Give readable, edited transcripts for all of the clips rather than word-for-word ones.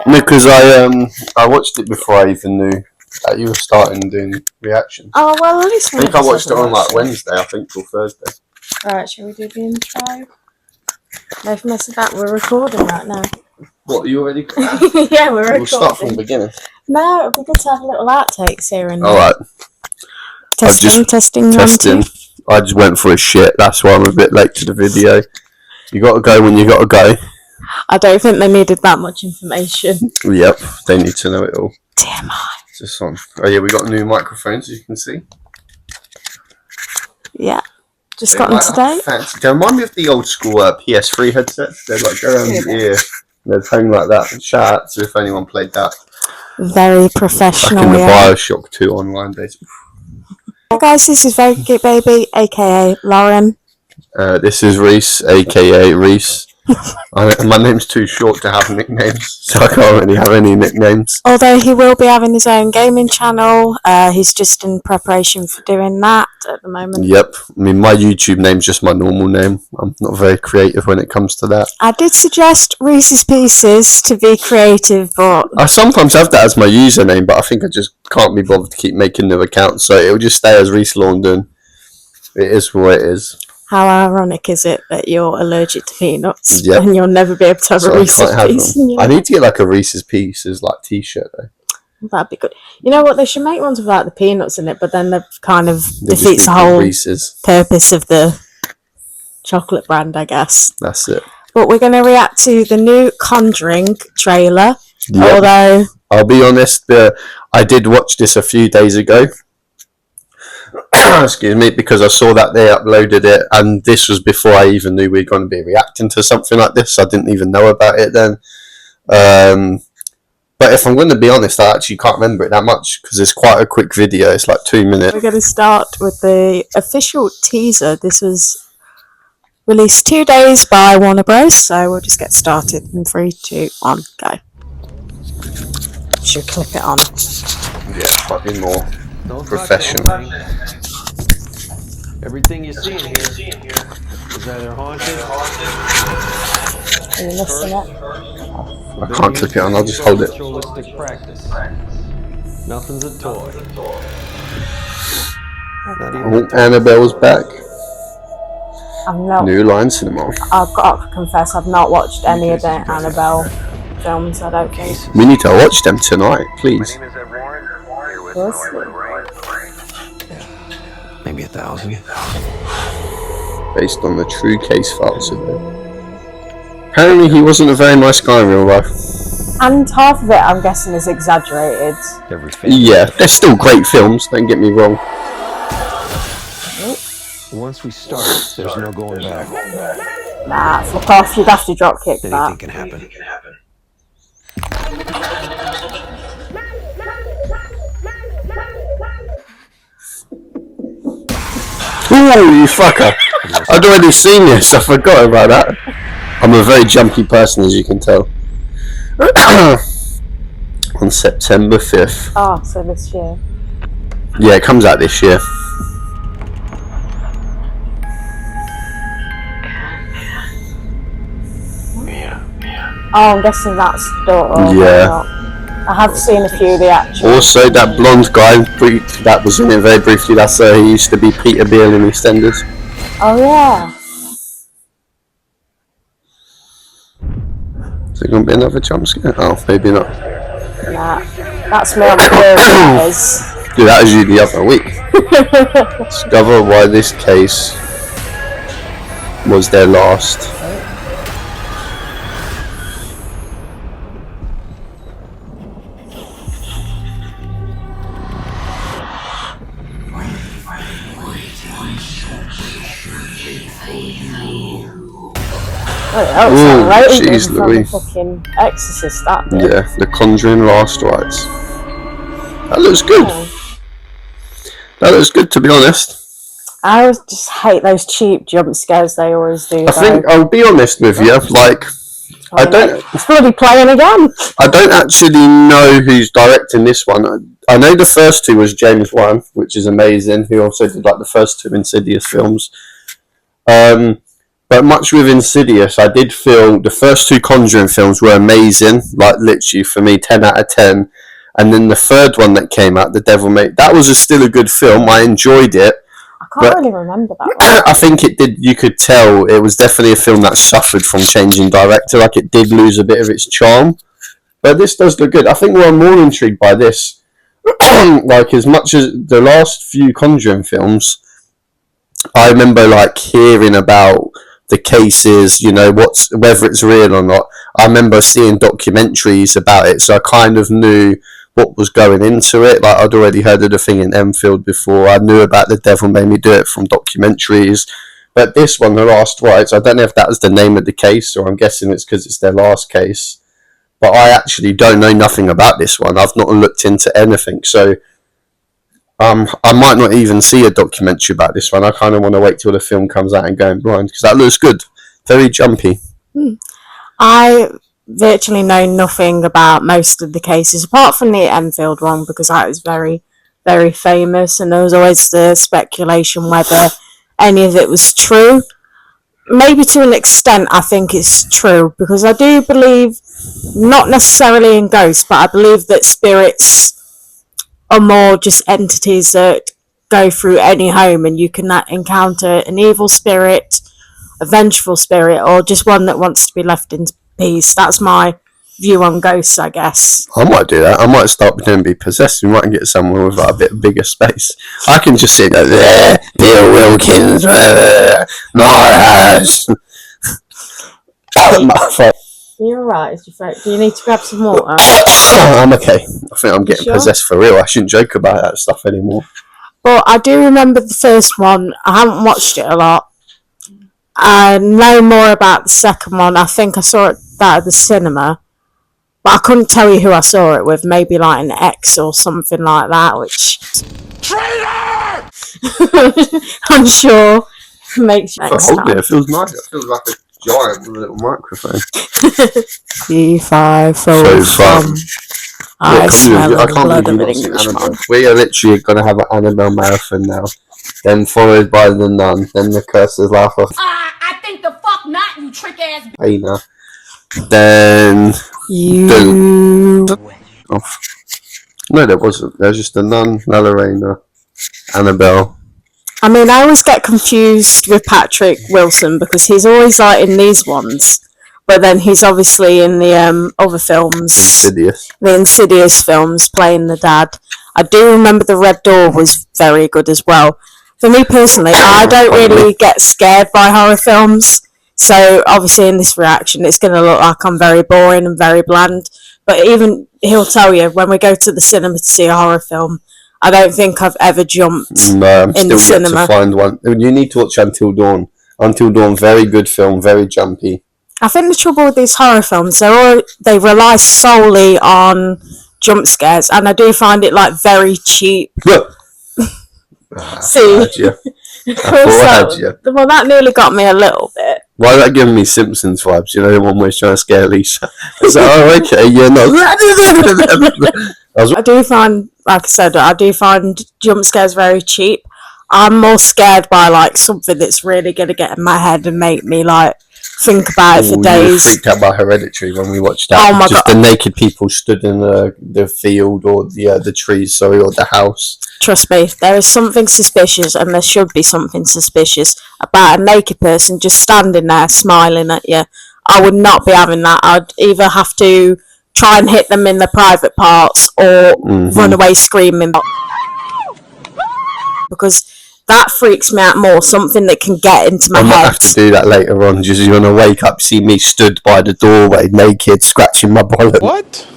No, because I watched it before I even knew that you were starting doing reactions. Oh, well, at least I think I watched it on like Wednesday, I think, till Thursday. Right, shall we do the intro? They've messed it up. We're recording right now. What, are you already? Yeah, we're recording. We'll start from the beginning. No, it'll be good to have little outtakes here and there. Alright. Testing. I just went for a shit. That's why I'm a bit late to the video. You got to go when you got to go. I don't think they needed that much information. Yep, they need to know it all. Damn I. Just on. Oh yeah, we got new microphones, as you can see. Yeah, just got them today. Fancy. They remind me of the old school PS3 headsets. They'd like go around your ear. They'd hang like that. Shout out to if anyone played that. Very professional. Back in the Bioshock 2 online days. Hey guys, this is Very Cute Baby, aka Lauren. This is Reese, aka Reese. My name's too short to have nicknames, so I can't really have any nicknames. Although he will be having his own gaming channel, he's just in preparation for doing that at the moment. Yep, I mean my YouTube name's just my normal name. I'm not very creative when it comes to that. I did suggest Reese's Pieces to be creative, but I sometimes have that as my username, but I think I just can't be bothered to keep making new accounts, so it'll just stay as Reese London. It is what it is. How ironic is it that you're allergic to peanuts Yep. and you'll never be able to have a Reese's Piece? I need to get like a Reese's Pieces like t-shirt though. That'd be good. You know what? They should make ones without the peanuts in it, but then they've kind of defeats the whole purpose of the chocolate brand, I guess. That's it. But we're going to react to the new Conjuring trailer. Yep. Although I'll be honest, I did watch this a few days ago. Excuse me, because I saw that they uploaded it, and this was before I even knew we were going to be reacting to something like this. I didn't even know about it then. But if I'm going to be honest, I actually can't remember it that much because it's quite a quick video. It's like 2 minutes. We're going to start with the official teaser. This was released 2 days by Warner Bros. So we'll just get started in 3, 2, 1, go. Should clip it on. Yeah, slightly more professional. Everything you see in here is either haunted. Are you missing it? I can't click it on, I'll just hold it. Ritualistic practice. Nothing's a toy. Oh, Annabelle's back. I'm not. New Line Cinema. I've got to confess, I've not watched any of the Annabelle films, I don't think. We need to watch them tonight, please. Maybe 1,000. Based on the true case files of it. Apparently he wasn't a very nice guy in real life. And half of it, I'm guessing, is exaggerated. Yeah, they're still great films, don't get me wrong. Once we start, there's no going back. Nah, fuck off, you'd have to drop kick that. Anything can happen. Ooh, you fucker. I'd already seen this, I forgot about that. I'm a very jumpy person, as you can tell. On September 5th. Oh, so this year. Yeah, it comes out this year. Oh, I'm guessing that's daughter. Yeah. I have seen a few of the actual. Also, that blonde guy that was in it very briefly, that's he used to be Peter Beale in EastEnders. Oh, yeah. Is there going to be another jump scare? Oh, maybe not. Nah, that's me on the Thursdays. Dude, that was you the other week. Discover why this case was their last. Oh, right? Jeez Louise. Fucking Exorcist, that bit. Yeah, the Conjuring Last Rites. That looks good. That looks good, to be honest. I always just hate those cheap jump scares they always do. I think I'll be honest with you. Like, I don't. It's bloody playing again. I don't actually know who's directing this one. I know the first two was James Wan, which is amazing. Who also did like the first two Insidious films. But much with Insidious, I did feel the first two Conjuring films were amazing. Like, literally, for me, 10 out of 10. And then the third one that came out, The Devil Made... That was still a good film. I enjoyed it. I can't really remember that one. I think it did... You could tell it was definitely a film that suffered from changing director. Like, it did lose a bit of its charm. But this does look good. I think we're more intrigued by this. Like, as much as the last few Conjuring films, I remember, like, hearing about the cases, you know, whether it's real or not. I remember seeing documentaries about it, so I kind of knew what was going into it. Like, I'd already heard of the thing in Enfield before. I knew about The Devil Made Me Do It from documentaries. But this one, The Last Rites, I don't know if that was the name of the case, or I'm guessing it's because it's their last case. But I actually don't know nothing about this one. I've not looked into anything, so I might not even see a documentary about this one. I kind of want to wait till the film comes out and go in blind, because that looks good. Very jumpy. I virtually know nothing about most of the cases, apart from the Enfield one, because that was very, very famous, and there was always the speculation whether any of it was true. Maybe to an extent I think it's true, because I do believe, not necessarily in ghosts, but I believe that spirits are more just entities that go through any home, and you can encounter an evil spirit, a vengeful spirit, or just one that wants to be left in peace. That's my view on ghosts, I guess. I might do that. I might start pretending to be possessed. We might get someone with a bit bigger space. I can just sit there, Bill Wilkins, my house. You're right. Do you need to grab some water? I'm okay. I think I'm getting sure? possessed for real. I shouldn't joke about that stuff anymore. But I do remember the first one. I haven't watched it a lot. I know more about the second one. I think I saw that at the cinema. But I couldn't tell you who I saw it with. Maybe like an ex or something like that, which... Traitor! I'm sure makes you next time. It feels nice. It feels like a giant with a little microphone. C5 So fun. I smell I the can't blood believe of an you've not seen Englishman. Annabelle. We are literally going to have an Annabelle marathon now. Then followed by The Nun. Then The Curse's Laugh of I think the fuck not, you trick ass. Aina. Then... You... No, there wasn't. There was just The Nun, La Lorena, Annabelle. I mean, I always get confused with Patrick Wilson, because he's always like in these ones, but then he's obviously in the other films. Insidious. The Insidious films, playing the dad. I do remember The Red Door was very good as well. For me personally, I don't really get scared by horror films, so obviously in this reaction it's going to look like I'm very boring and very bland, but even he'll tell you, when we go to the cinema to see a horror film, I don't think I've ever jumped No, I'm in the still yet cinema. to find one. You need to watch Until Dawn. Until Dawn, very good film, very jumpy. I think the trouble with these horror films, they rely solely on jump scares, and I do find it like very cheap. Look! See? Well, that nearly got me a little bit. Why is that giving me Simpsons vibes? You know, the one where he's trying to scare Lisa. It's like, oh, okay, yeah, no. I do find, like I said, jump scares very cheap. I'm more scared by like something that's really going to get in my head and make me like think about it for days. We were freaked out by Hereditary when we watched that. Oh my God. the naked people stood in the field or the trees, or the house. Trust me, there is something suspicious, and there should be something suspicious about a naked person just standing there smiling at you. I would not be having that. I'd either have to try and hit them in the private parts or run away screaming. Because that freaks me out more, something that can get into my head. I might have to do that later on, just you're going to wake up, see me stood by the doorway, naked, scratching my bollock. What?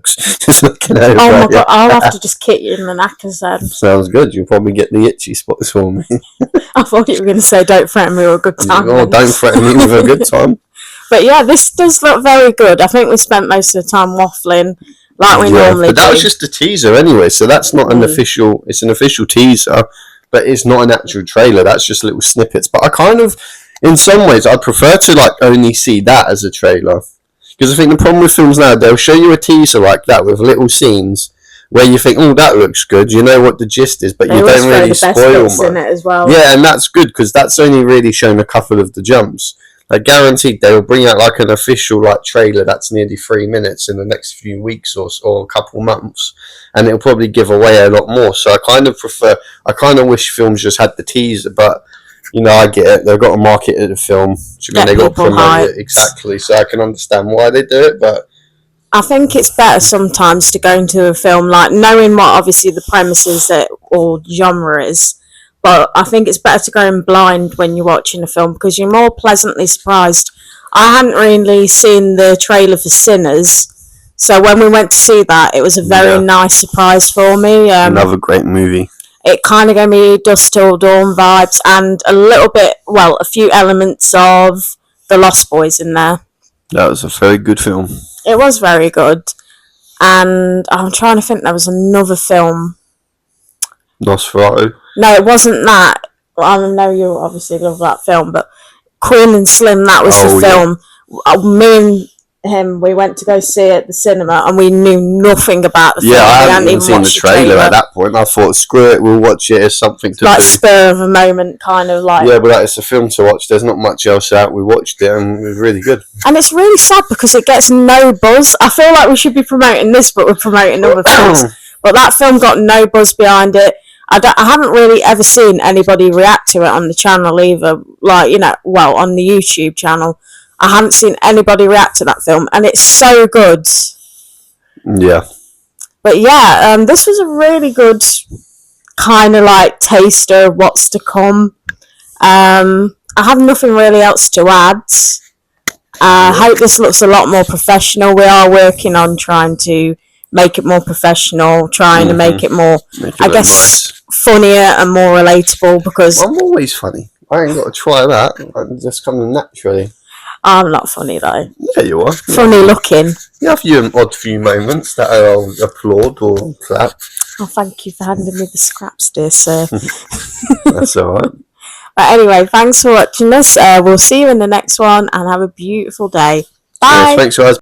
Just looking over. Oh my God, I'll have to just kick you in the knackers then. Sounds good, you'll probably get the itchy spots for me. I thought you were going to say, don't threaten me with a good time. Oh, don't threaten me with a good time. But yeah, this does look very good. I think we spent most of the time waffling like we normally do. But that was just a teaser anyway, so that's not an official, it's an official teaser, but it's not an actual trailer, that's just little snippets. But I kind of, in some ways, I'd prefer to like only see that as a trailer. Because I think the problem with films now, they'll show you a teaser like that with little scenes, where you think, oh, that looks good, you know what the gist is, but They you always don't throw really the best spoil bits in much. it as well. Yeah, and that's good because that's only really shown a couple of the jumps. Like guaranteed, they'll bring out like an official like trailer that's nearly 3 minutes in the next few weeks or a couple months, and it'll probably give away a lot more. So I kind of wish films just had the teaser, but you know, I get it. They've got to market the film. Do you mean Get they got to people promote hyped. it exactly? So I can understand why they do it, but I think it's better sometimes to go into a film like knowing what obviously the premise is or genre is. But I think it's better to go in blind when you're watching a film because you're more pleasantly surprised. I hadn't really seen the trailer for Sinners, so when we went to see that, it was a very nice surprise for me. another great movie. It kind of gave me Dusk Till Dawn vibes and a few elements of The Lost Boys in there. That was a very good film. It was very good. And I'm trying to think, there was another film. Nosferatu. No, it wasn't that. Well, I know you obviously love that film, but Queen and Slim, that was the film. Me and him, we went to go see it at the cinema, and we knew nothing about the film. Yeah, I hadn't even seen the watched trailer at that point. I thought, screw it, we'll watch it as something to like do. spur of a moment, kind of like. Yeah, but it's a film to watch. There's not much else out. We watched it, and it was really good. And it's really sad because it gets no buzz. I feel like we should be promoting this, but we're promoting other films. But that film got no buzz behind it. I haven't really ever seen anybody react to it on the channel either. Like, you know, well, on the YouTube channel. I haven't seen anybody react to that film. And it's so good. Yeah. But yeah, this was a really good kind of like taster of what's to come. I have nothing really else to add. I hope this looks a lot more professional. We are working on trying to make it more professional, trying to make it more, I guess, nice. Funnier and more relatable because I'm always funny. I ain't got to try that. I just come naturally. I'm not funny though. Yeah, you are. Funny looking. You have your odd few moments that I'll applaud or clap. Oh, thank you for handing me the scraps, dear sir. That's alright. But anyway, thanks for watching us. We'll see you in the next one and have a beautiful day. Bye. Yeah, thanks guys.